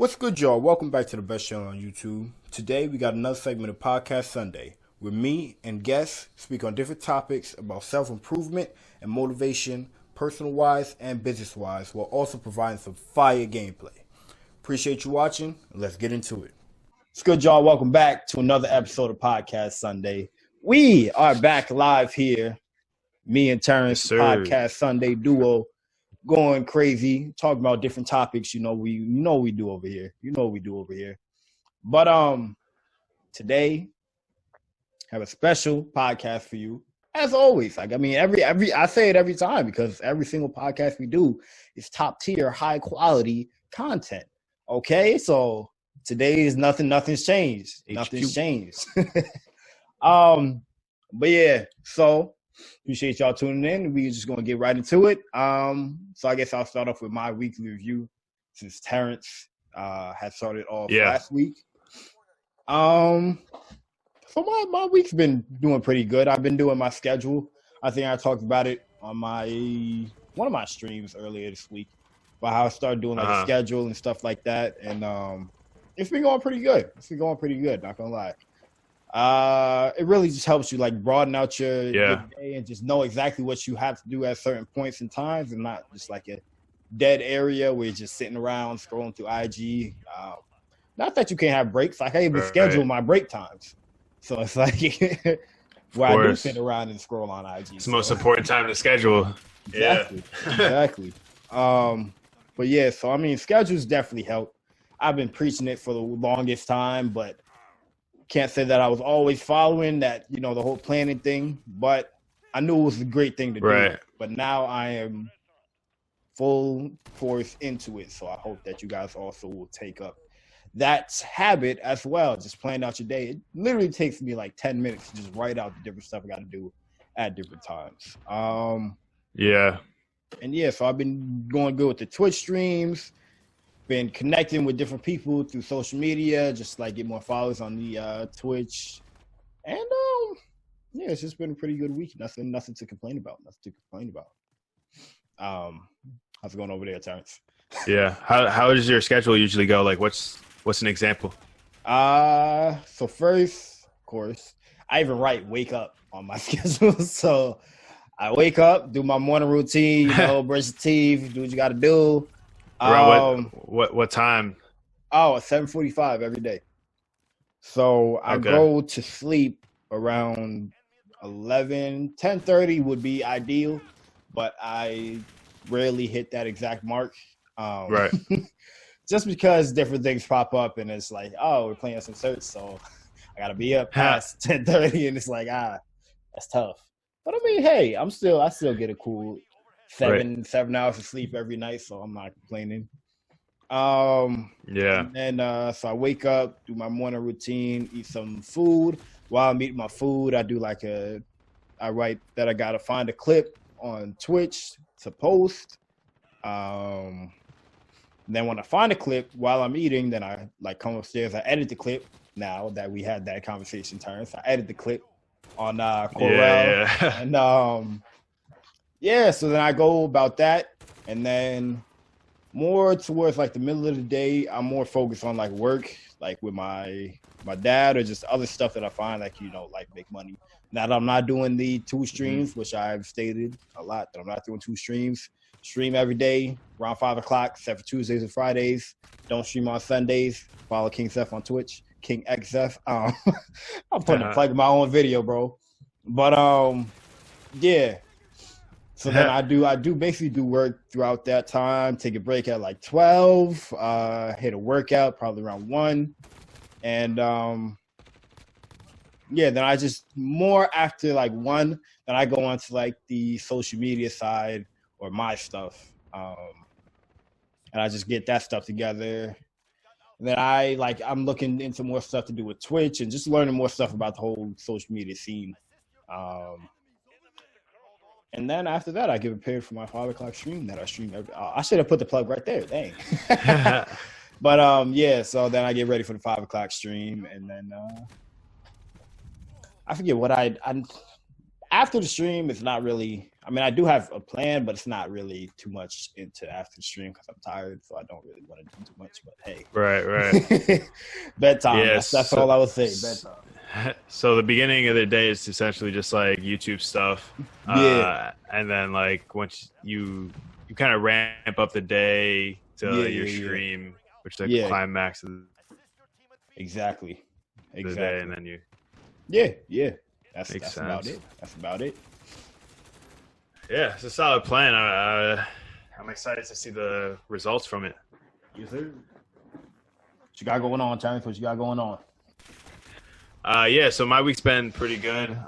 What's good, y'all? Welcome back to the best channel on YouTube. Today, we got another segment of Podcast Sunday, where me and guests speak on different topics about self-improvement and motivation, personal-wise and business-wise, while also providing some fire gameplay. Appreciate you watching. Let's get into it. What's good, y'all? Welcome back to another episode of Podcast Sunday. We are back live here. Me and Terence, Yes, Podcast Sunday duo, going crazy, talking about different topics. We do over here. But today have a special podcast for you. As always, I say it every time because every single podcast we do is top tier, high quality content. Okay, so today is nothing's changed. Nothing's changed. But yeah, so appreciate y'all tuning in. We're just gonna get right into it. So I guess I'll start off with my weekly review since Terence had started off last week. So my week's been doing pretty good. I've been doing my schedule. I think I talked about it on one of my streams earlier this week about how I started doing a schedule and stuff like that. And it's been going pretty good. Not gonna lie. It really just helps you broaden out your day and just know exactly what you have to do at certain points in times, and not just like a dead area where you're just sitting around scrolling through IG. Not that you can't have breaks. I even schedule my break times, so it's like where I do sit around and scroll on IG. It's the most important time to schedule. Exactly. But yeah, so schedules definitely help. I've been preaching it for the longest time, but can't say that I was always following that, the whole planning thing, but I knew it was a great thing to do. But now I am full force into it. So I hope that you guys also will take up that habit as well. Just planning out your day. It literally takes me 10 minutes to just write out the different stuff I got to do at different times. So I've been going good with the Twitch streams. Been connecting with different people through social media, just get more followers on the Twitch, and it's just been a pretty good week. Nothing to complain about. How's it going over there, Terence? Yeah. How does your schedule usually go? What's an example? So first, of course, I even write wake up on my schedule. So I wake up, do my morning routine, brush your teeth, do what you got to do. What time? Oh, at 7:45 every day. So I go to sleep around 11, 10:30 would be ideal, but I rarely hit that exact mark. Just because different things pop up and it's we're playing some search, so I gotta be up past 10:30, and it's that's tough. But hey, I still get a cool 7 hours of sleep every night, so I'm not complaining. And so I wake up, do my morning routine, eat some food. While I'm eating my food, I do I write that I gotta find a clip on Twitch to post. Then when I find a clip while I'm eating, then I come upstairs, I edit the clip. Now that we had that conversation, Terence, I edit the clip on Corel. And so then I go about that, and then more towards the middle of the day, I'm more focused on work, with my dad, or just other stuff that I find make money. Now that I'm not doing the 2 streams, which I've stated a lot that I'm not doing 2 streams. Stream every day around 5 o'clock, except for Tuesdays and Fridays. Don't stream on Sundays. Follow King Zeph on Twitch, King Zeph. I'm putting a plug in my own video, bro. But So then I do basically do work throughout that time, take a break at 12, hit a workout probably around 1. And then I just more after 1, then I go on to the social media side or my stuff. And I just get that stuff together. And then I'm looking into more stuff to do with Twitch and just learning more stuff about the whole social media scene. And then after that, I get prepared for my 5 o'clock stream that I stream I should have put the plug right there. Dang. But so then I get ready for the 5 o'clock stream, and then I forget what I after the stream. It's not really. I do have a plan, but it's not really too much into after the stream because I'm tired, so I don't really want to do too much. But hey, right. Bedtime. Yeah, that's all I would say. Bedtime. So the beginning of the day is essentially just like YouTube stuff. Yeah. And then like once you kind of ramp up the day to your stream, which is like the climax of exactly the day, and then you. Yeah. That's about it. That's about it. Yeah, it's a solid plan. I'm excited to see the results from it. Yes, sir. What you got going on, Terence? What you got going on? Yeah, so my week's been pretty good.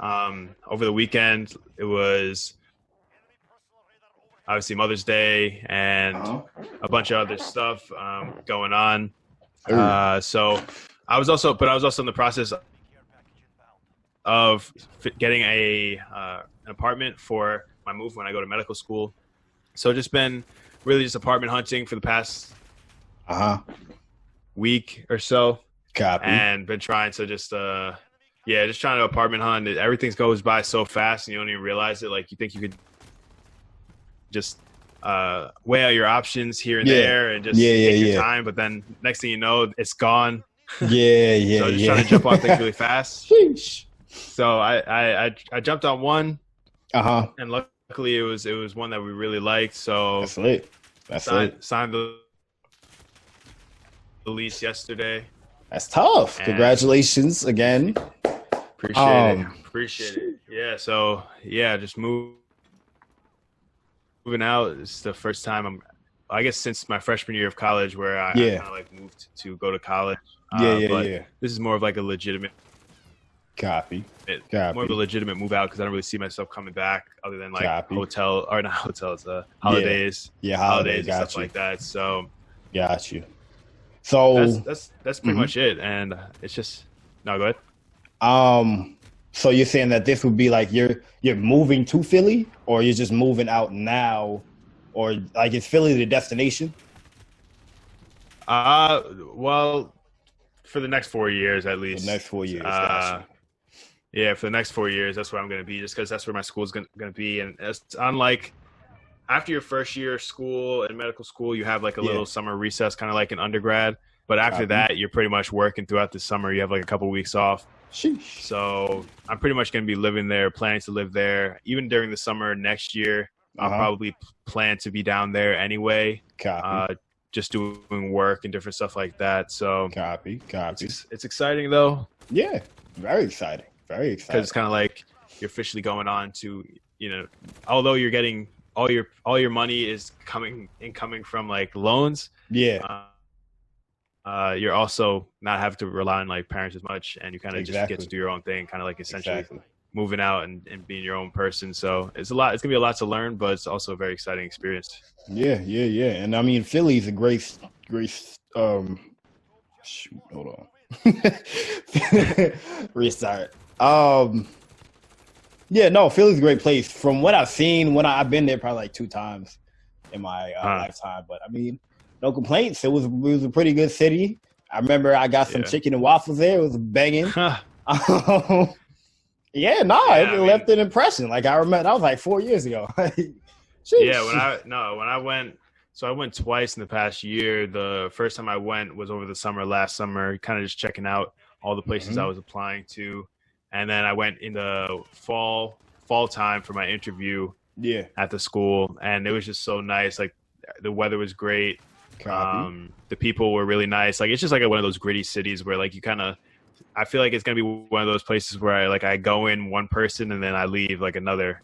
Over the weekend, it was obviously Mother's Day and a bunch of other stuff going on. So I was also in the process of getting an apartment for my move when I go to medical school. So just been really just apartment hunting for the past week or so. Copy. And been trying to just trying to apartment hunt. Everything goes by so fast and you don't even realize it. Like you think you could just weigh out your options here and there and just take your time, but then next thing you know, it's gone. So just trying to jump on things really fast. Sheesh. So I jumped on one, and luckily it was one that we really liked. So that's lit. Signed the lease yesterday. That's tough. And congratulations again. Appreciate it. Yeah. So just moving out. It's the first time I guess since my freshman year of college where I kind of like moved to go to college. This is more of like a legitimate. Copy. More of a legitimate move out because I don't really see myself coming back other than like hotel or not hotels, holidays, holidays and stuff like that. So, got you. So that's pretty much it, and it's just no. Go ahead. So you're saying that this would be like you're moving to Philly, or you're just moving out now, or like is Philly the destination? Well, for the next 4 years at least. The next 4 years. Gotcha. Yeah, for the next 4 years, that's where I'm going to be, just because that's where my school is going to be. And it's unlike after your first year of school and medical school, you have like a little summer recess, kind of like an undergrad. But after that, you're pretty much working throughout the summer. You have like a couple of weeks off. Sheesh. So I'm pretty much going to be living there, planning to live there. Even during the summer next year, I'll probably plan to be down there anyway. Copy. Just doing work and different stuff like that. So copy. It's exciting though. Yeah, very exciting. Very exciting. Because it's kind of like you're officially going on to, although you're getting all your money is coming from like loans. Yeah. You're also not having to rely on like parents as much, and you kind of just get to do your own thing, kind of like essentially moving out and being your own person. So it's gonna be a lot to learn, but it's also a very exciting experience. Yeah. And I mean, Philly's a great shoot, hold on. Restart. Philly's a great place. From what I've seen, I've been there probably like 2 times in my lifetime, but I mean, no complaints. It was a pretty good city. I remember I got some chicken and waffles there. It was banging. It left an impression. Like I remember, that was like 4 years ago. When I went. So I went twice in the past year. The first time I went was over the summer, last summer, kind of just checking out all the places I was applying to. And then I went in the fall time for my interview at the school. And it was just so nice. Like the weather was great. The people were really nice. Like it's just like one of those gritty cities where like you kind of, I feel like it's going to be one of those places where I go in one person and then I leave like another,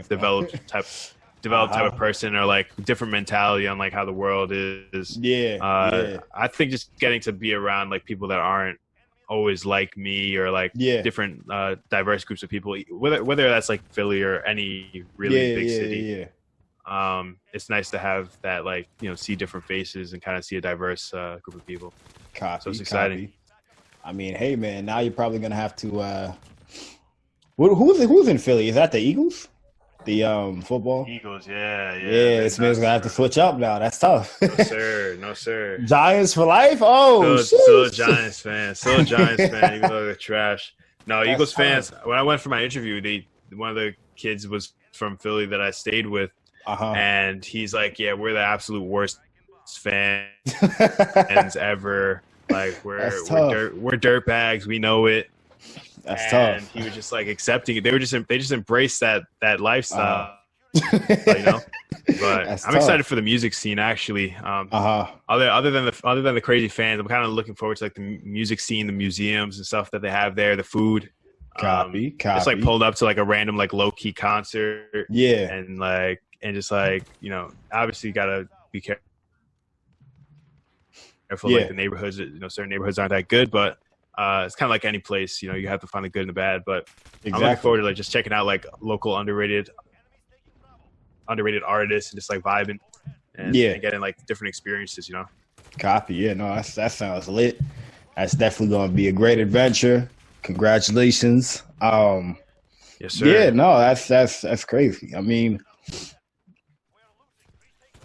developed type of person, or like different mentality on like how the world is. I think just getting to be around like people that aren't always like me, or like different diverse groups of people, whether that's like Philly or any really big city. It's nice to have that, like, see different faces and kind of see a diverse group of people. So it's exciting. I mean, hey man, now you're probably gonna have to who's in Philly? Is that the Eagles? The football? Eagles, yeah. This man's gonna have to switch up now. That's tough. No sir. Giants for life? Oh, still a Giants fan. Even though they're trash. No, Eagles fans. When I went for my interview, one of the kids was from Philly that I stayed with, and he's like, "Yeah, we're the absolute worst fans ever. Like we're dirt bags. We know it." That's and tough. He was just like accepting it. They just embraced that lifestyle, you know. But I'm excited for the music scene actually. Other than the crazy fans, I'm kind of looking forward to like the music scene, the museums and stuff that they have there, the food. Copy. Just like pulled up to like a random like low key concert. Yeah. And just like, you know, obviously gotta be careful. Like the neighborhoods, you know, certain neighborhoods aren't that good, but it's kind of like any place, you know, you have to find the good and the bad. But I'm looking forward to like just checking out like local underrated artists and just like vibing and getting like different experiences, you know. Copy. Yeah, no, that sounds lit. That's definitely going to be a great adventure. Congratulations. Yes, sir. Yeah, no, that's crazy. I mean,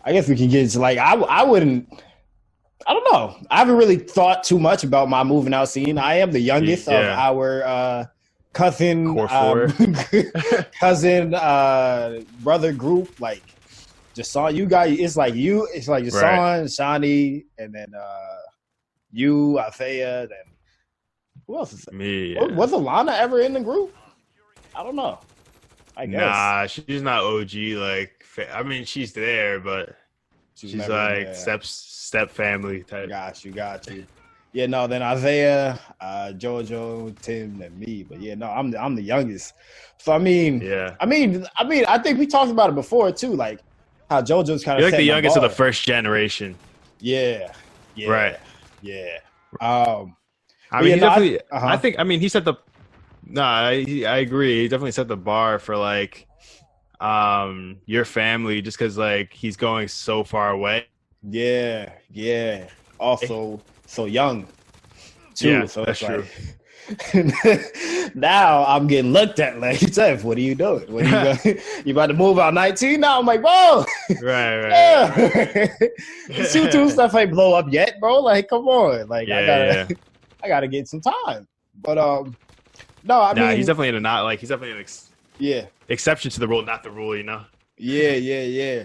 I guess we can get into like I don't know. I haven't really thought too much about my moving out scene. I am the youngest of our cousin brother group. Like Jason, you guys, it's like Jason, Shani, and then you, Isaiah, then who else is me? Was Alana ever in the group? I don't know. I guess. Nah, she's not OG. Like, I mean, she's there, but she's like step family type. Got you. Yeah, no. Then Isaiah, JoJo, Tim, and me. But yeah, no, I'm the youngest. So I mean, I think we talked about it before too. Like how JoJo's kind of like the youngest of the first generation. Yeah. Right. Yeah. I mean, he definitely. I think. I mean, he set the. I agree. He definitely set the bar for like, your family, just because like he's going so far away. Yeah. Also, so young too. Yeah, so that's true. Now I'm getting looked at like, Zeph, what are you doing? What are you you about to move out 19? Now I'm like, whoa. Right. The 2-2 stuff ain't blow up yet, bro. Like, come on. Like, I gotta get some time. But no, I mean, he's definitely an exception to the rule, not the rule, you know. Yeah.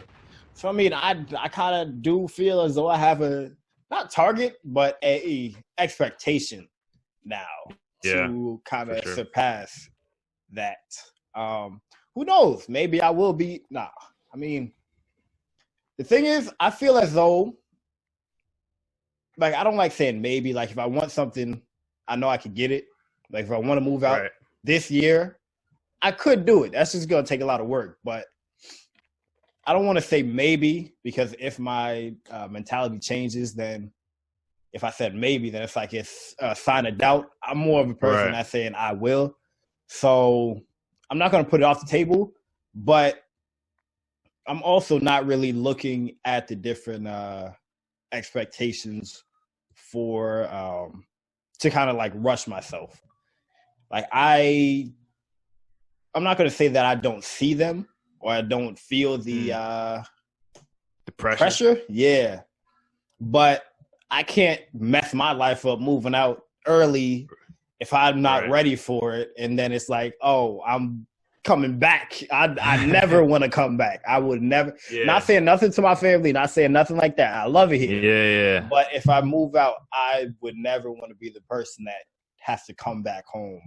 So I mean, I kind of do feel as though I have a not target, but a expectation now to kind of surpass that. Who knows? Maybe I will be. Nah, I mean, the thing is, I feel as though, like, I don't like saying maybe. Like, if I want something, I know I could get it. Like, if I want to move out this year, I could do it. That's just going to take a lot of work. But I don't want to say maybe, because if my mentality changes, then if I said maybe, then it's like it's a sign of doubt. I'm more of a person that's saying I will. So I'm not going to put it off the table, but I'm also not really looking at the different expectations for to kind of like rush myself. Like I'm not going to say that I don't see them or I don't feel the pressure. Yeah. But I can't mess my life up moving out early if I'm not ready for it. And then it's like, oh, I'm coming back. I never want to come back. I would never. Not saying nothing to my family, not saying nothing like that. I love it here. Yeah. But if I move out, I would never want to be the person that has to come back home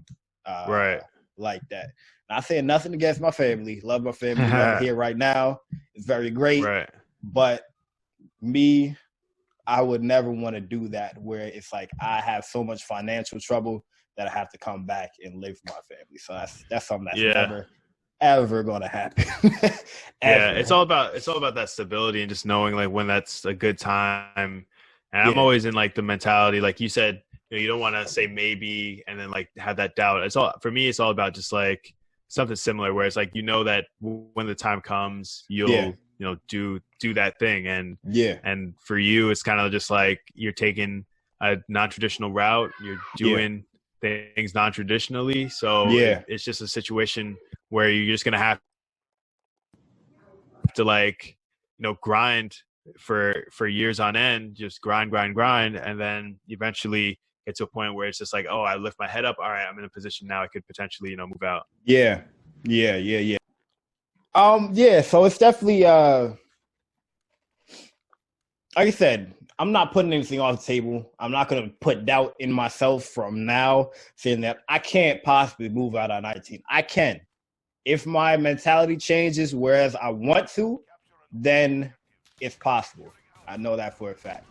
like that. Not saying nothing against my family. Love my family. Love it here right now. It's very great. But me, I would never want to do that where it's like I have so much financial trouble that I have to come back and live with my family. So that's something that's never ever gonna happen. It's all about that stability and just knowing like when that's a good time. And I'm always in like the mentality, like you said, you don't want to say maybe and then like have that doubt. It's all for me. It's all about just like something similar where it's like, you know, that when the time comes, you'll do that thing. And for you, it's kind of just like you're taking a non-traditional route. You're doing things non-traditionally. So it's just a situation where you're just going to have to like, grind for years on end, just grind. And then eventually get to a point where it's just like, oh, I lift my head up. All right, I'm in a position now I could potentially, move out. Yeah. Yeah, so it's definitely like I said, I'm not putting anything on the table. I'm not going to put doubt in myself from now, saying that I can't possibly move out at 19. I can. If my mentality changes, whereas I want to, then it's possible. I know that for a fact.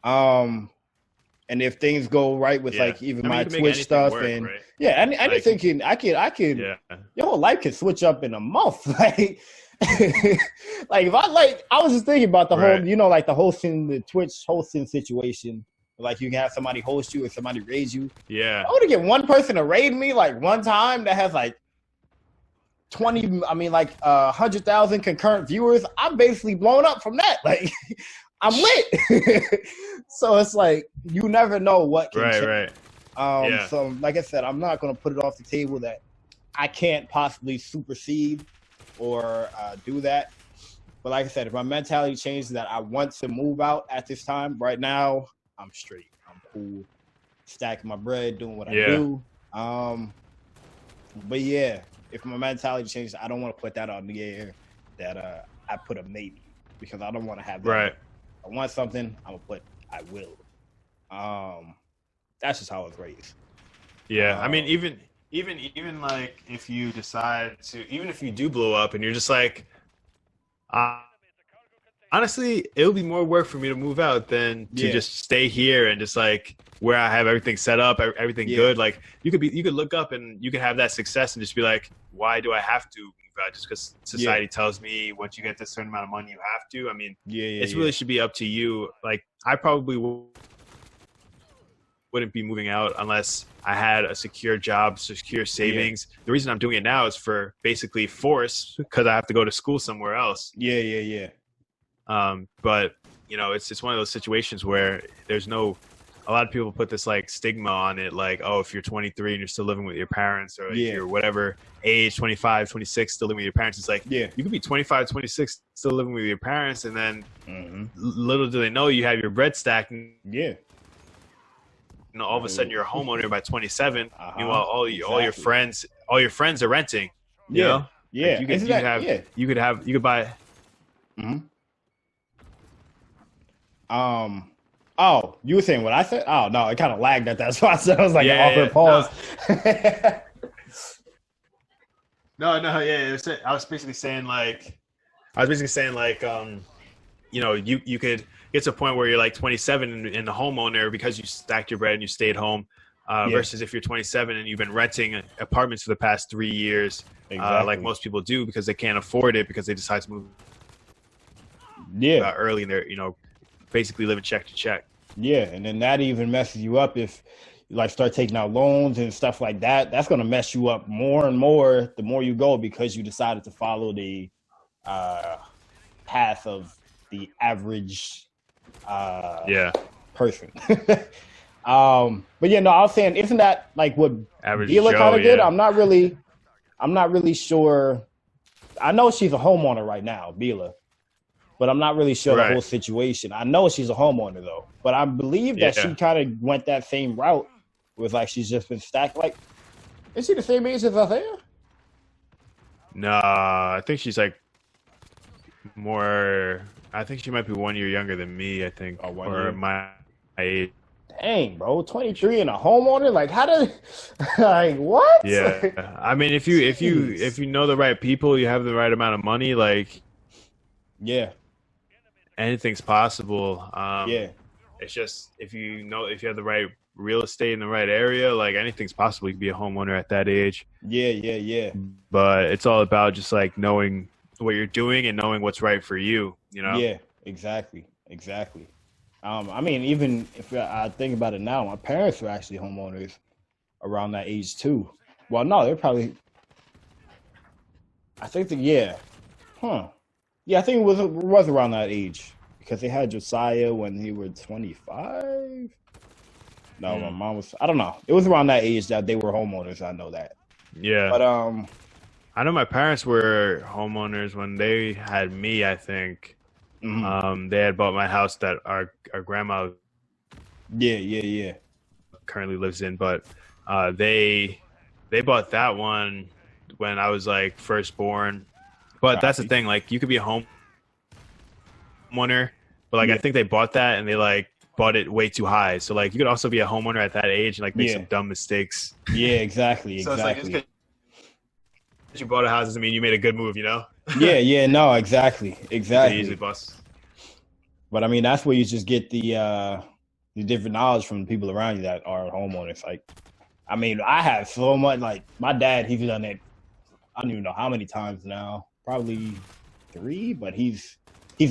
And if things go right with like even my Twitch stuff work, and right? anything I can your whole life can switch up in a month. Like like if I was just thinking about the whole, like the hosting, the Twitch hosting situation. Like you can have somebody host you or somebody raid you. Yeah. I want to get one person to raid me like one time that has like 100,000 concurrent viewers. I'm basically blown up from that. Like I'm lit. So it's like you never know what can change. Right. So like I said, I'm not gonna put it off the table that I can't possibly supersede or do that. But like I said, if my mentality changes that I want to move out at this time, right now, I'm straight. I'm cool. Stacking my bread, doing what I do. But yeah, if my mentality changes, I don't want to put that on the air that I put a maybe, because I don't want to have that. Right. I want something, I'm gonna put I will. That's just how I was raised. Yeah, I mean, even like if you decide to, even if you do blow up and you're just like, honestly, it'll be more work for me to move out than to just stay here and just like where I have everything set up, everything good. Like you could look up and you could have that success and just be like, why do I have to move out? Just because society tells me once you get this certain amount of money, you have to. I mean, it really should be up to you. Like I probably wouldn't be moving out unless I had a secure job, secure savings. The reason I'm doing it now is for basically force, because I have to go to school somewhere else. But you know, it's one of those situations where there's no, a lot of people put this like stigma on it, like, oh, if you're 23 and you're still living with your parents, or if you're whatever age, 25, 26, still living with your parents. It's like, you could be 25, 26, still living with your parents, and then little do they know you have your bread stacked. You know, all of a sudden you're a homeowner by 27. Meanwhile, all your friends are renting. You know? Like you could buy. Oh, you were saying what I said? Oh no, it kind of lagged at that spot. So I was like, awkward pause. No, I was basically saying like, you know, you could get to a point where you're like 27 and a homeowner because you stacked your bread and you stayed home, versus if you're 27 and you've been renting apartments for the past 3 years, like most people do because they can't afford it because they decide to move early and they're, you know, basically living check to check. And then that even messes you up if you like start taking out loans and stuff like that. That's going to mess you up more and more the more you go, because you decided to follow the path of the average person. But yeah, no, I was saying, isn't that like what Bila kind of did? I'm not really sure. I know she's a homeowner right now, Bila, but I'm not really sure the whole situation. I know she's a homeowner though, but I believe that she kind of went that same route with like she's just been stacked. Like, is she the same age as Althea? Nah, I think she's like more. I think she might be 1 year younger than me. I think, or my age. Dang, bro, 23 and a homeowner. Like, how did? Like, what? Yeah, I mean, if you know the right people, you have the right amount of money. Like, anything's possible. It's just if you have the right real estate in the right area, like anything's possible. You can be a homeowner at that age. But it's all about just like knowing what you're doing and knowing what's right for you. You know? Yeah, exactly. I mean, even if I think about it now, my parents were actually homeowners around that age too. Well, no, they're probably. I think that Yeah, I think it was around that age, because they had Josiah when he was 25. No, my mom was. I don't know. It was around that age that they were homeowners. I know that. Yeah. But I know my parents were homeowners when they had me. I think. They had bought my house that our grandma. Currently lives in, but they bought that one when I was like first born, But that's the thing. Like, you could be a homeowner, but like I think they bought that and they like bought it way too high. So like you could also be a homeowner at that age and like make some dumb mistakes. Yeah, exactly. So exactly. It's like, just because you bought a house doesn't mean you made a good move, you know? Yeah, no, exactly. Easily bust. But I mean, that's where you just get the different knowledge from the people around you that are homeowners. Like, I mean, I have so much. Like, my dad, he's done it. I don't even know how many times now. Probably 3, but he's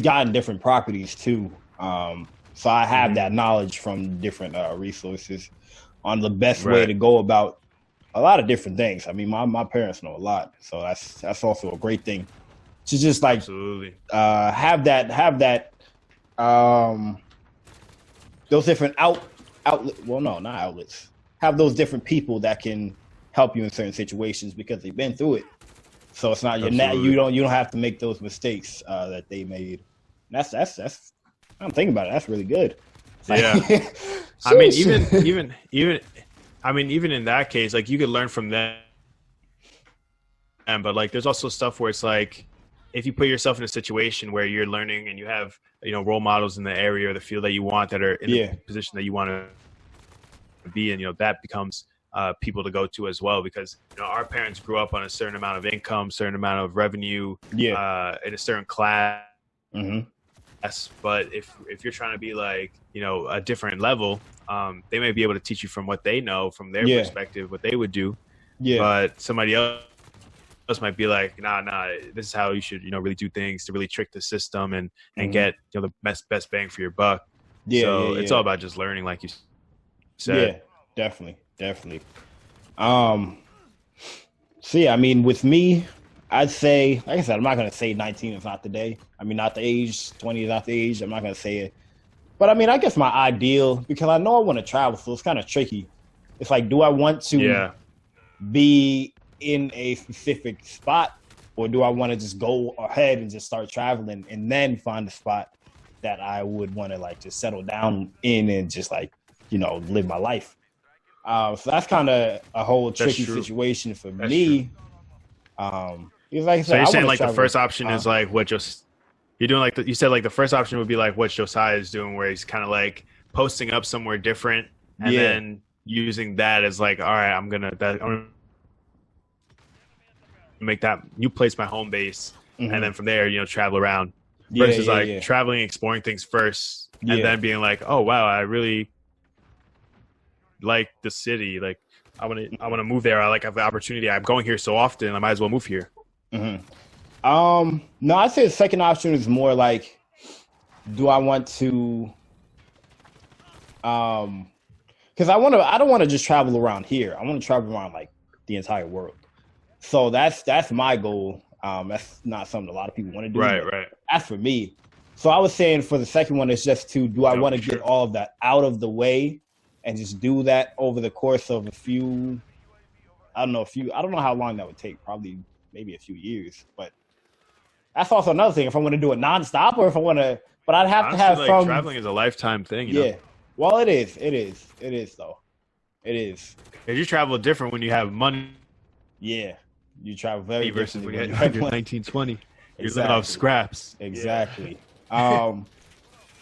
gotten different properties too. So I have that knowledge from different resources on the best way to go about a lot of different things. I mean, my parents know a lot, so that's also a great thing to just like have that those different outlet. Well, no, not outlets. Have those different people that can help you in certain situations because they've been through it. So it's not you don't have to make those mistakes that they made. That's I'm thinking about it. That's really good. Yeah. I mean, even in that case, like you could learn from them. But like, there's also stuff where it's like, if you put yourself in a situation where you're learning and you have, role models in the area or the field that you want that are in the position that you want to be in, that becomes people to go to as well, because our parents grew up on a certain amount of income, certain amount of revenue, in a certain class. But if you're trying to be like a different level, they may be able to teach you from what they know from their perspective, what they would do. But somebody else might be like, nah, this is how you should really do things to really trick the system and get the best bang for your buck. It's all about just learning, like you said. Definitely. So yeah, I mean, with me, I'd say, like I said, I'm not going to say 19 is not the day. I mean, not the age. 20 is not the age. I'm not going to say it. But I mean, I guess my ideal, because I know I want to travel, so it's kind of tricky. It's like, do I want to be in a specific spot, or do I want to just go ahead and just start traveling and then find a spot that I would want to like just settle down in and just like, live my life? So that's kind of a whole tricky situation for me. Like I said, so you're saying like the first option is like what you're doing, like you said, like the first option would be like what Josiah is doing, where he's kind of like posting up somewhere different and then using that as like, all right, I'm gonna make that new place my home base, and then from there, travel around. Versus traveling, exploring things first, and then being like, oh wow, I really like the city. Like I want to move there. I have the opportunity. I'm going here so often. I might as well move here. No, I'd say the second option is more like, do I want to? Because I don't want to just travel around here. I want to travel around like the entire world. So that's my goal. That's not something a lot of people want to do. Right. That's for me. So I was saying for the second one, it's just do I want to get all of that out of the way and just do that over the course of I don't know how long that would take. Probably maybe a few years. But that's also another thing. If I want to do it nonstop, or if I want to, but I'd have to have like traveling is a lifetime thing. You know? Well, it is. It is though. It is. Because you travel different when you have money. Yeah. You travel very versus when you had 1920. You're living off scraps. Exactly. And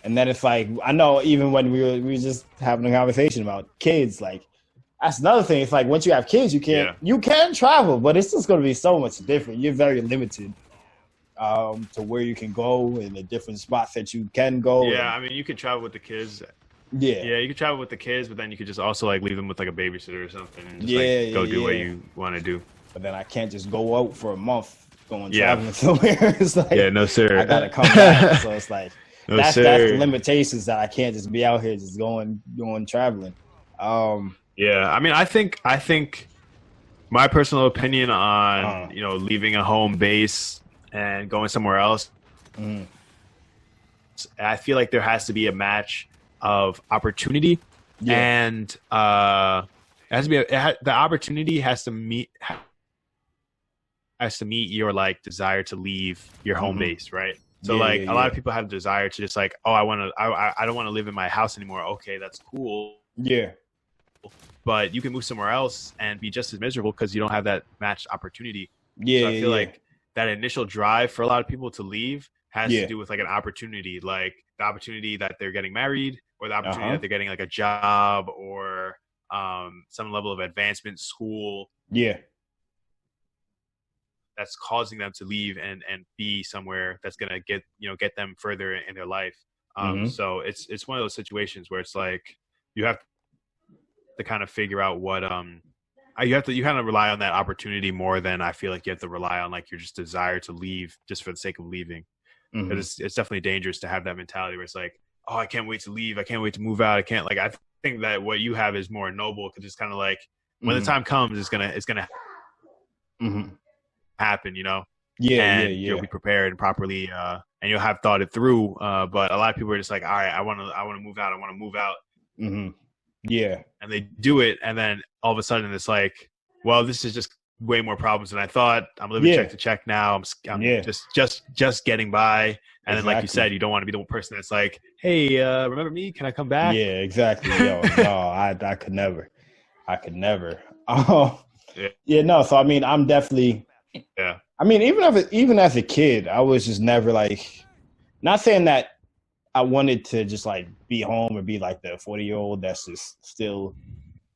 then it's like, I know even when we were just having a conversation about kids, like that's another thing. It's like once you have kids, you can travel, but it's just going to be so much different. You're very limited to where you can go and the different spots that you can go. Yeah, I mean, you could travel with the kids. Yeah, you could travel with the kids, but then you could just also like leave them with like a babysitter or something and just go do what you want to do. But then I can't just go out for a month going traveling somewhere. It's like, no sir. I gotta come back. So it's like that's the limitations that I can't just be out here just going traveling. Yeah, I mean, I think my personal opinion on leaving a home base and going somewhere else. I feel like there has to be a match of opportunity, and it has to be the opportunity has to meet your like desire to leave your home base, right? So a lot of people have a desire to just like, I don't want to live in my house anymore. Okay, that's cool. Yeah. But you can move somewhere else and be just as miserable because you don't have that matched opportunity. So I feel like that initial drive for a lot of people to leave has to do with like an opportunity, like the opportunity that they're getting married, or the opportunity that they're getting like a job, or some level of advancement in school. Yeah. That's causing them to leave and be somewhere that's going to get them further in their life. So it's one of those situations where it's like you have to kind of figure out what you kind of rely on that opportunity more than I feel like you have to rely on like your just desire to leave just for the sake of leaving. Because it's definitely dangerous to have that mentality where it's like, oh, I can't wait to leave, I can't wait to move out, I can't, like, I think that what you have is more noble, because it's kind of like when the time comes, it's gonna happen, you know. You'll be prepared and properly and you'll have thought it through, but a lot of people are just like, all right, I want to move out. And they do it, and then all of a sudden it's like, well, this is just way more problems than I thought. I'm living check to check now. I'm just getting by. And then, like you said, you don't want to be the person that's like, hey, remember me? Can I come back? Yeah, exactly. Yo, no, I could never. No. So I mean, I'm definitely. Yeah. I mean, even as a kid, I was just never like, not saying that I wanted to just like be home and be like the 40-year-old that's just still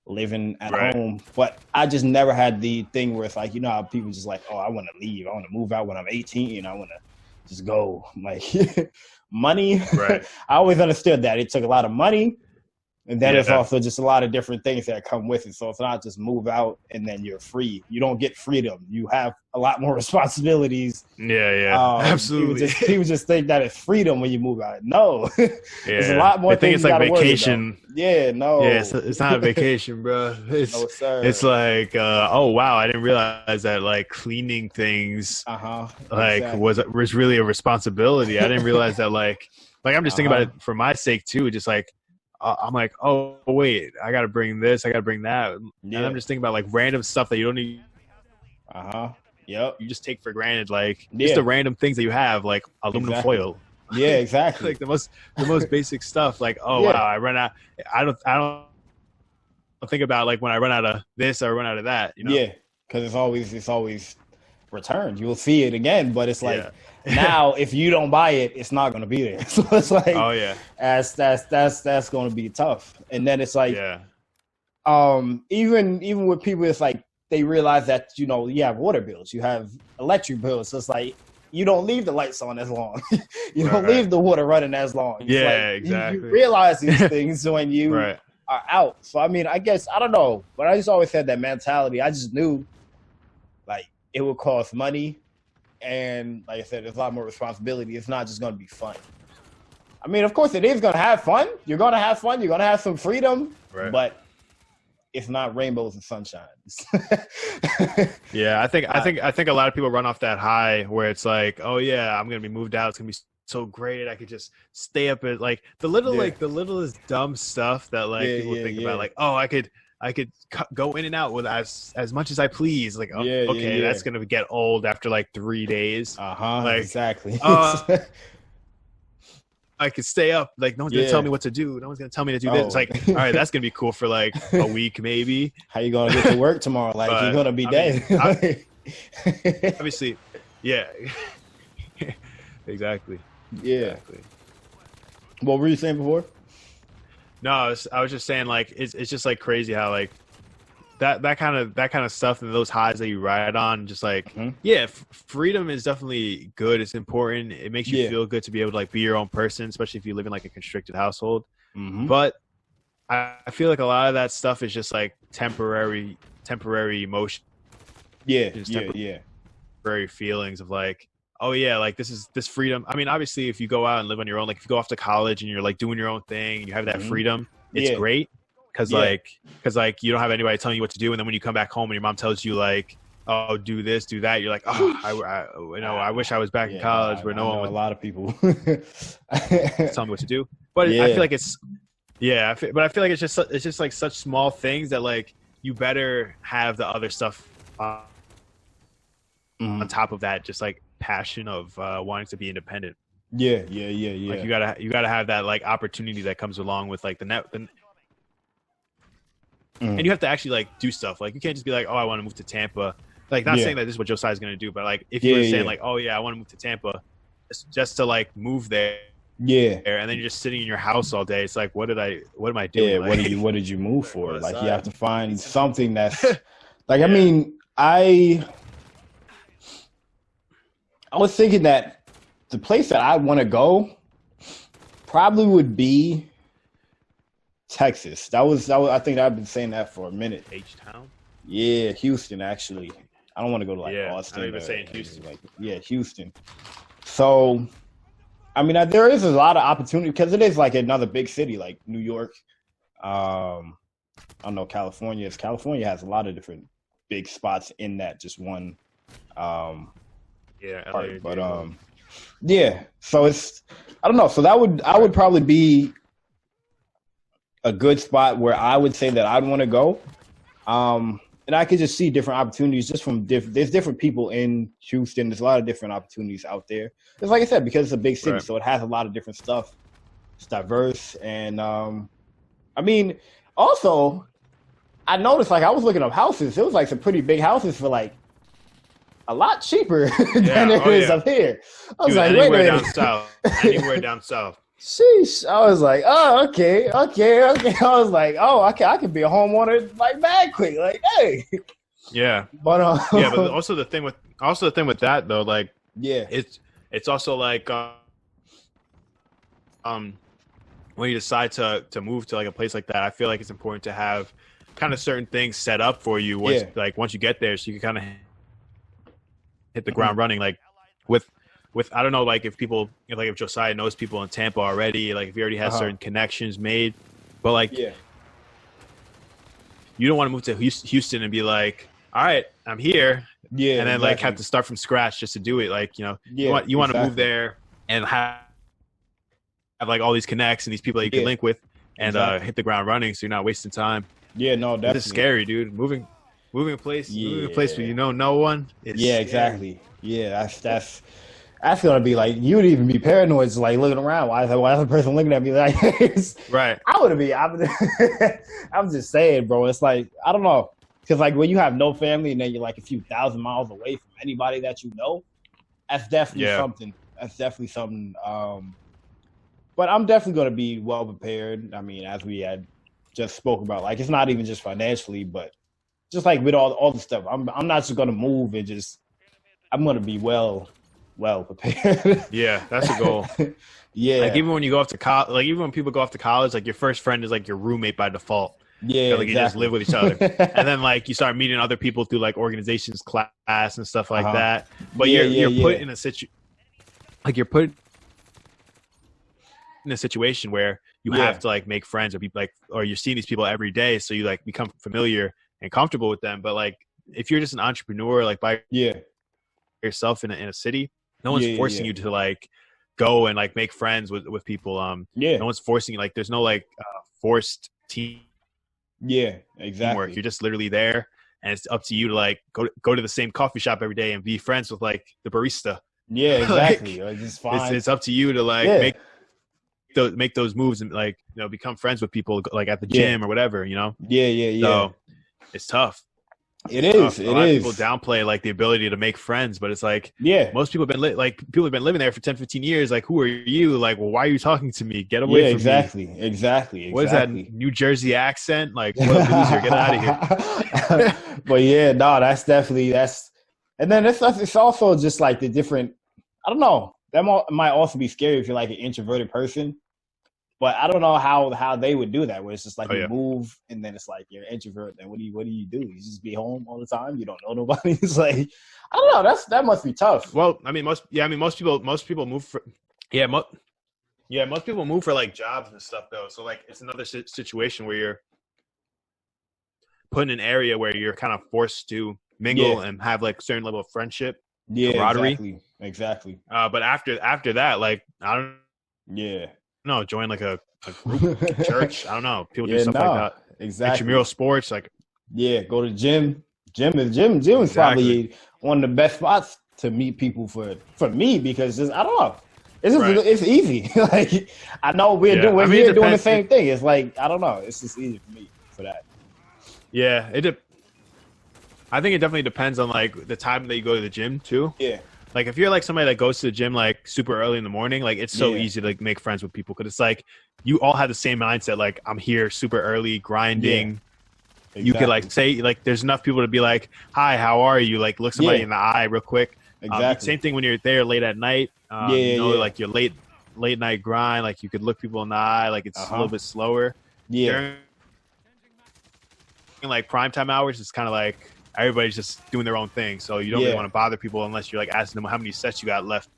living at home, but I just never had the thing where it's like, you know how people just like, oh, I want to leave, I want to move out when I'm 18, I want to just go. Like money, I always understood that it took a lot of money, and then it's also just a lot of different things that come with it. So it's not just move out and then you're free. You don't get freedom. You have a lot more responsibilities. Absolutely. People just think that it's freedom when you move out. No, there's a lot more things. It's like vacation. It's not a vacation, bro. It's like, oh wow, I didn't realize that like cleaning things was really a responsibility. I didn't realize that like I'm just thinking about it for my sake too. Just like. I'm like, oh wait, I gotta bring this, I gotta bring that, and I'm just thinking about like random stuff that you don't need. You just take for granted, like just the random things that you have, like aluminum foil. Yeah, exactly. Like the most basic stuff. Like, oh wow, I run out. I don't think about like when I run out of this or run out of that. You know? Yeah, because it's always returned. You'll see it again, but it's like. Now, if you don't buy it, it's not going to be there. So it's like, that's going to be tough. And then it's like, even with people, it's like they realize that you have water bills, you have electric bills. So it's like you don't leave the lights on as long, you don't leave the water running as long. It's exactly. You realize these things when you are out. So I mean, I guess I don't know, but I just always had that mentality. I just knew, like, it would cost money. And like I said, there's a lot more responsibility. It's not just going to be fun. I mean, of course, it is going to have fun. You're going to have fun. You're going to have some freedom. But it's not rainbows and sunshine. I think a lot of people run off that high where it's like, oh yeah, I'm going to be moved out. It's going to be so great. I could just stay up at like the littlest dumb stuff that like people think about. Like, oh, I could go in and out with as much as I please. Like, that's gonna get old after like 3 days. Exactly. I could stay up. Like, no one's gonna tell me what to do. No one's gonna tell me to do this. It's like, all right, that's gonna be cool for like a week, maybe. How you gonna get to work tomorrow? Like, you're gonna be dead. Obviously, exactly. Exactly. What were you saying before? No, I was just saying, like, it's just like crazy how like that kind of stuff and those highs that you ride on, just like freedom is definitely good. It's important. It makes you feel good to be able to like be your own person, especially if you live in like a constricted household. But I feel like a lot of that stuff is just like temporary emotion. Temporary feelings of like, oh yeah, like this freedom. I mean, obviously, if you go out and live on your own, like if you go off to college and you're like doing your own thing, and you have that freedom. It's great because like you don't have anybody telling you what to do, and then when you come back home and your mom tells you like, oh, do this, do that, you're like, oh, I wish I was back in college where no one would. A lot of people tell me what to do, but I feel like it's but I feel like it's just like such small things that like you better have the other stuff on top of that, just like passion of wanting to be independent. Like you gotta have that like opportunity that comes along with like and you have to actually like do stuff. Like you can't just be like, oh, I want to move to Tampa like not saying that this is what Josiah's going to do, but like if you were saying like, oh yeah, I want to move to Tampa, just to like move there. Yeah, and then you're just sitting in your house all day. It's like, what am I doing? Yeah, like, what did you move for? Like, you have to find something that's like, I mean, I was thinking that the place that I want to go probably would be Texas. That was I think I've been saying that for a minute. H-Town? Yeah, Houston, actually. I don't want to go to like Austin. I don't even saying Houston. Like, Houston. So, I mean, there is a lot of opportunity because it is like another big city, like New York. I don't know, California. California has a lot of different big spots in that just one. LA, part. But so it's, I don't know. So I would probably be a good spot where I would say that I'd want to go. And I could just see different opportunities just from there's different people in Houston. There's a lot of different opportunities out there. It's like I said, because it's a big city, so it has a lot of different stuff. It's diverse. And I mean, also, I noticed like I was looking up houses. It was like some pretty big houses for like a lot cheaper than it is up here. I was like, wait a minute. Anywhere down south. Sheesh. I was like, oh, okay. I was like, oh, I could be a homeowner like that quick. Like, hey. Yeah. But but also the thing with that though, like, it's also like when you decide to move to like a place like that, I feel like it's important to have kind of certain things set up for you once you get there, so you can kind of hit the ground running. Like with I don't know, like if Josiah knows people in Tampa already, like if he already has certain connections made, but like you don't want to move to Houston and be like, all right, I'm here, and then like have to start from scratch just to do it. Like, you want to move there and have like all these connects and these people that you can link with and hit the ground running, so you're not wasting time. Yeah, no, definitely. This is scary, dude. Moving a place where you know no one. Exactly. Yeah, that's gonna be like, you'd even be paranoid, just like looking around. Why is the person looking at me like this? Right. I would be. I'm just saying, bro. It's like, I don't know, because like when you have no family and then you're like a few thousand miles away from anybody that you know, that's definitely something. That's definitely something. But I'm definitely gonna be well prepared. I mean, as we had just spoke about, like, it's not even just financially, but just like with all the stuff. I'm not just gonna move and just. I'm gonna be well prepared. Yeah, that's the goal. Like even when you go off to college, like even when people go off to college, like your first friend is like your roommate by default. Yeah, like you just live with each other, and then like you start meeting other people through like organizations, class, and stuff like that. But you're put in a situation where you have to like make friends or be like, or you're seeing these people every day, so you like become familiar and comfortable with them. But like if you're just an entrepreneur, like by yourself in a city, no one's forcing you to like go and like make friends with people. No one's forcing you. Like there's no like forced team. Yeah, exactly. Teamwork. You're just literally there, and it's up to you to like go to the same coffee shop every day and be friends with like the barista. Yeah, exactly. Like, it's fine. It's up to you to like make those moves and like become friends with people like at the gym or whatever. So it's tough. It is. A lot of people downplay like the ability to make friends, but it's like most people have been people have been living there for 10, 15 years. Like, who are you? Like, well, why are you talking to me? Get away from me. Exactly. What is that New Jersey accent? Like, what a loser! Get out of here. But that's definitely and then it's also just like the different. I don't know. That might also be scary if you're like an introverted person. But I don't know how they would do that, where it's just like you move and then it's like you're an introvert. Then what do you do? You just be home all the time. You don't know nobody. It's like, I don't know. That must be tough. Well, I mean, most people move for most people move for like jobs and stuff though. So like it's another situation where you're put in an area where you're kind of forced to mingle and have like a certain level of friendship, camaraderie. Exactly. But after that, like I don't. Yeah. No, join like a group, a church. I don't know. People do stuff like that. Exactly. Intramural sports, like go to gym. Gym is probably one of the best spots to meet people for me, because I don't know. It's easy. Like I know we're doing the same thing. It's like I don't know. It's just easy for me for that. Yeah, I think it definitely depends on like the time that you go to the gym too. Yeah. Like if you're like somebody that goes to the gym like super early in the morning, like it's so easy to like make friends with people because it's like you all have the same mindset. Like I'm here super early grinding. Yeah. Exactly. You could like say like there's enough people to be like, hi, how are you? Like look somebody in the eye real quick. Exactly. Same thing when you're there late at night. Like your late night grind. Like you could look people in the eye. Like it's a little bit slower. Yeah. During like primetime hours, it's kind of like everybody's just doing their own thing. So you don't really want to bother people unless you're like asking them how many sets you got left.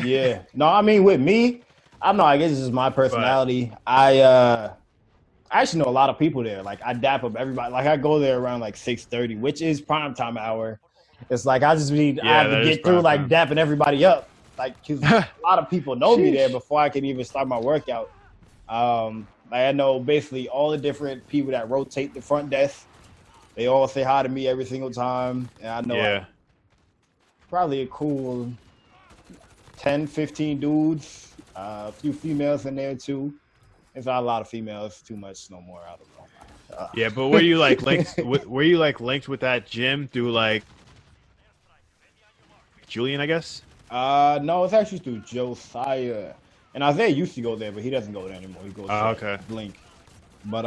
Yeah. No, I mean with me, I don't know. I guess it's just my personality. I actually know a lot of people there. Like I dap up everybody. Like I go there around like 6:30, which is primetime hour. It's like I just need I have to get through like dapping everybody up. Like cause a lot of people know me there before I can even start my workout. Like I know basically all the different people that rotate the front desk. They all say hi to me every single time. And I know probably a cool 10, 15 dudes, a few females in there too. It's not a lot of females, too much no more. I don't know. Yeah, but were you like linked? Were you like linked with that gym through like Julian? I guess. No, it's actually through Josiah, and Isaiah used to go there, but he doesn't go there anymore. He goes to Blink. But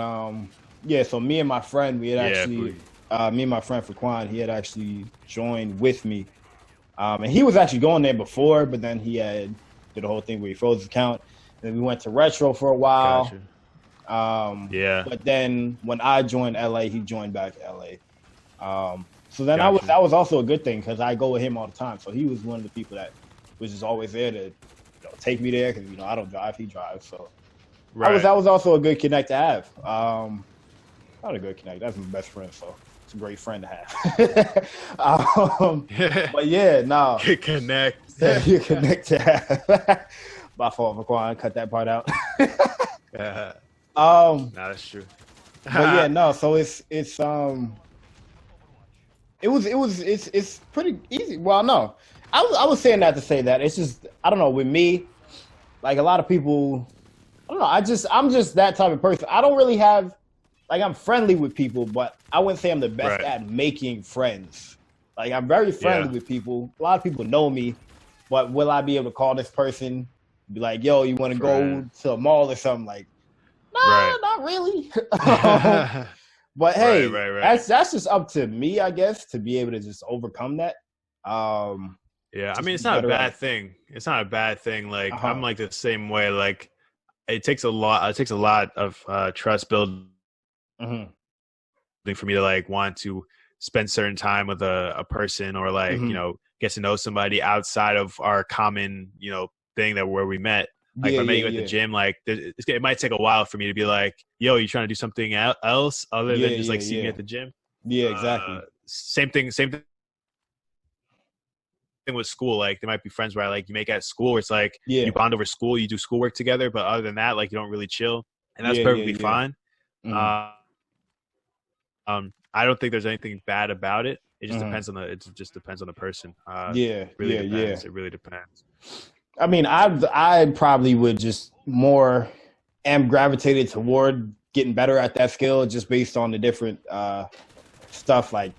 yeah. So me and my friend, we had actually, me and my friend Faquan, he had actually joined with me, and he was actually going there before, but then he did the whole thing where he froze his account. Then we went to Retro for a while. Gotcha. But then when I joined LA, he joined back LA. So then that was also a good thing because I go with him all the time. So he was one of the people that was just always there to take me there because I don't drive, he drives. So that was also a good connect to have. Not a good connect. That's my best friend. So it's a great friend to have. But yeah, no. Connect. You connect to have. My fault, Faquan. Cut that part out. No, that's true. But yeah, no. So it's pretty easy. Well, no, I was saying that to say that it's just I don't know with me, like a lot of people. I don't know. I'm just that type of person. I don't really have like I'm friendly with people, but I wouldn't say I'm the best at making friends. Like I'm very friendly with people. A lot of people know me, but will I be able to call this person? Be like, yo, you want to go to a mall or something? Like, nah, not really. But hey, that's just up to me, I guess, to be able to just overcome that. Yeah, I mean, it's not a bad thing. It's not a bad thing. Like, I'm like the same way. Like, it takes a lot. It takes a lot of trust building for me to like want to spend certain time with a person or like get to know somebody outside of our common thing that where we met. Like if I met you at the gym, like it might take a while for me to be like, yo, you trying to do something else other than just like seeing me at the gym? Yeah, exactly. Same thing with school. Like there might be friends where like you make at school where it's like you bond over school, you do schoolwork together, but other than that, like you don't really chill. And that's perfectly fine. I don't think there's anything bad about it. It just depends on the person. It really depends. It really depends. I mean, I probably would just more am gravitated toward getting better at that skill just based on the different stuff like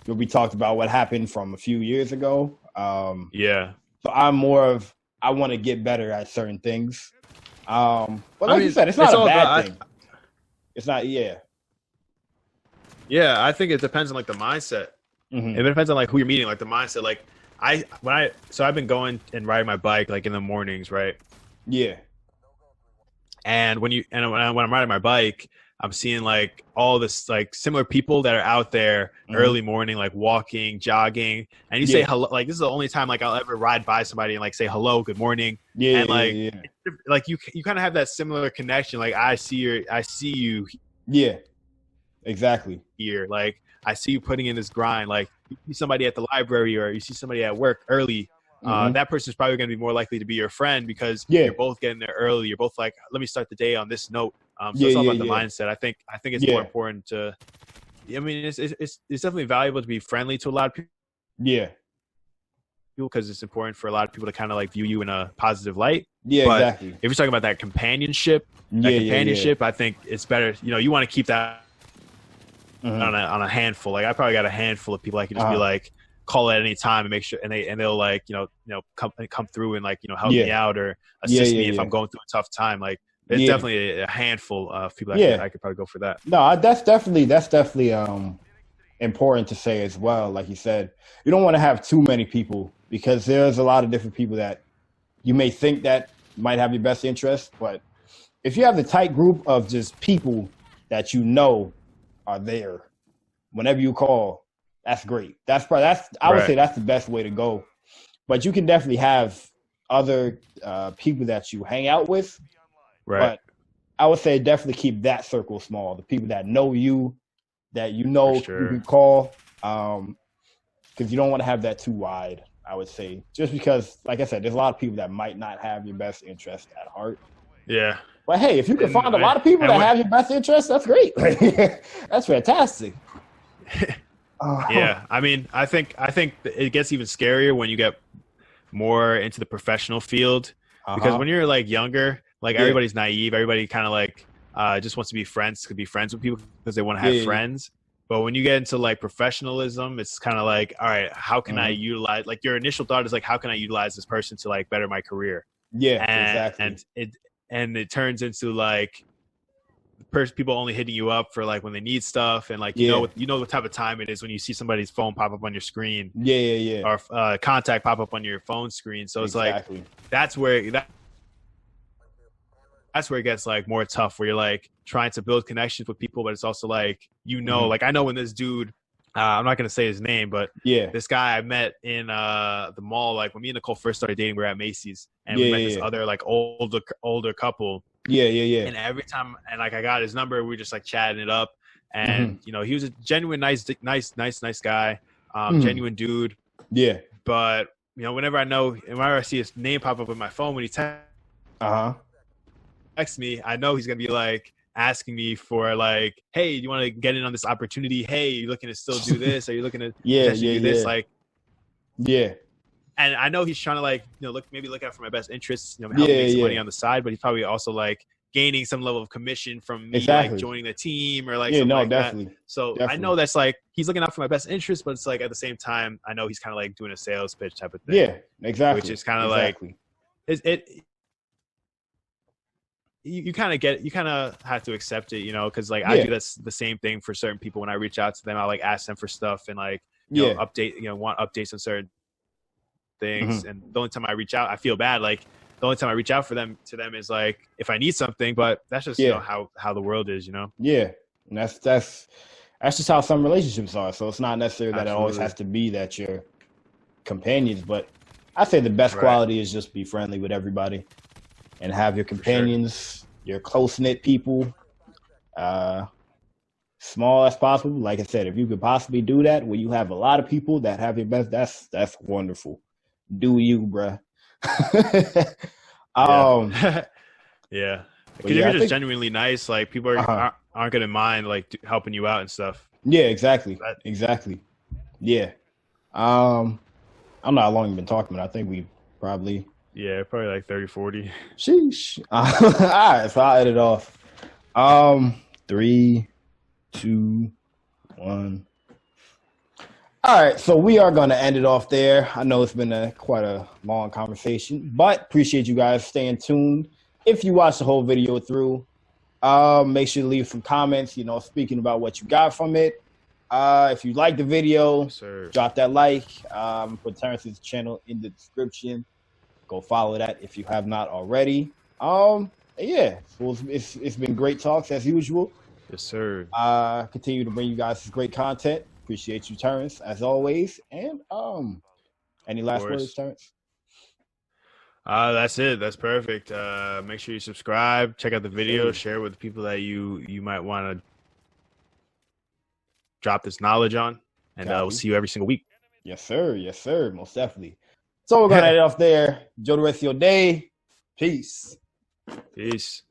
we talked about what happened from a few years ago. So I'm more of I want to get better at certain things. But like you said, it's not a bad thing. It's not, Yeah, I think it depends on like the mindset. It depends on like who you're meeting, like the mindset. Like I've been going and riding my bike like in the mornings, right? Yeah. And when I'm riding my bike, I'm seeing like all this like similar people that are out there early morning, like walking, jogging, and you say hello. Like this is the only time like I'll ever ride by somebody and like say hello, good morning. And like you kind of have that similar connection. Like I see you. Yeah, exactly. Here, like I see you putting in this grind. Like you see somebody at the library or you see somebody at work early. That person's probably going to be more likely to be your friend because you're both getting there early. You're both like, let me start the day on this note. So it's all about the mindset. I think it's more important to. I mean, it's definitely valuable to be friendly to a lot of people. Yeah. Because it's important for a lot of people to kind of like view you in a positive light. Yeah, but exactly. If you're talking about that companionship, I think it's better. You want to keep that on a handful. Like I probably got a handful of people I could just be like, call at any time and make sure, and they'll like, come through and like, help me out or assist me if I'm going through a tough time. Like there's definitely a handful of people I could probably go for that. No, that's definitely important to say as well. Like you said, you don't want to have too many people because there's a lot of different people that you may think that might have your best interest, but if you have the tight group of just people that are there whenever you call, that's great. I would say that's the best way to go. But you can definitely have other people that you hang out with. Right. But I would say definitely keep that circle small. The people that know you, that you can call, because you don't want to have that too wide, I would say. Just because, like I said, there's a lot of people that might not have your best interest at heart. Yeah. But hey, if you can find a lot of people that have your best interest, that's great. That's fantastic. Yeah, I mean, I think it gets even scarier when you get more into the professional field, because when you're like younger, like everybody's naive, everybody kind of like just wants to be friends, could be friends with people because they want to have friends. But when you get into like professionalism, it's kind of like, all right, how can I utilize? Like your initial thought is like, how can I utilize this person to like better my career? Yeah, exactly. And it turns into like people only hitting you up for like when they need stuff, and like you know what type of time it is when you see somebody's phone pop up on your screen, or contact pop up on your phone screen. So it's like that's where it gets like more tough, where you're like trying to build connections with people, but it's also like like I know when this dude, I'm not gonna say his name, but this guy I met in the mall, like when me and Nicole first started dating, we were at Macy's, and we met this other like older couple. And every time, and like I got his number, we were just like chatting it up, and he was a genuine nice guy, genuine dude. Yeah. But whenever I see his name pop up on my phone when he texts me, I know he's gonna be like asking me for like, hey, do you want to get in on this opportunity? Hey, you looking to still do this? Are you looking to do this? Like, and I know he's trying to like, look out for my best interests, help me make some money on the side, but he's probably also like gaining some level of commission from me, like joining the team or like something like that. So I know that's like, he's looking out for my best interests, but it's like at the same time, I know he's kind of like doing a sales pitch type of thing. Yeah, exactly. Which is kind of like, you kind of have to accept it, because like I do that's the same thing for certain people. When I reach out to them, I like ask them for stuff and like, want updates on certain things. And the only time I reach out, I feel bad. Like the only time I reach out to them is like if I need something, but that's just how the world is, Yeah, and that's just how some relationships are. So it's not necessarily that it always has to be that you're companions, but I say the best quality is just be friendly with everybody and have your companions, your close knit people, small as possible. Like I said, if you could possibly do that where you have a lot of people that have your best, that's wonderful. Do you, bruh? Yeah. Because if you're just genuinely nice, like people aren't gonna mind like helping you out and stuff. Yeah, exactly. Yeah. I don't know how long you've been talking, but I think we probably like 30, 40. Sheesh. All right, so I'll edit off. 3, 2, 1. All right, so we are going to end it off there. I know it's been quite a long conversation, but appreciate you guys staying tuned. If you watch the whole video through, make sure to leave some comments, speaking about what you got from it. If you like the video, drop that like. Put Terence's channel in the description. Go follow that if you have not already. So it's been great talks as usual. Yes, sir. Continue to bring you guys great content. Appreciate you, Terence, as always. And any last words, Terence? That's it. That's perfect. Make sure you subscribe, check out the video, share with people that you might want to drop this knowledge on, and we'll see you every single week. Yes, sir. Yes, sir. Most definitely. So we're gonna end it off there. Enjoy the rest of your day. Peace. Peace.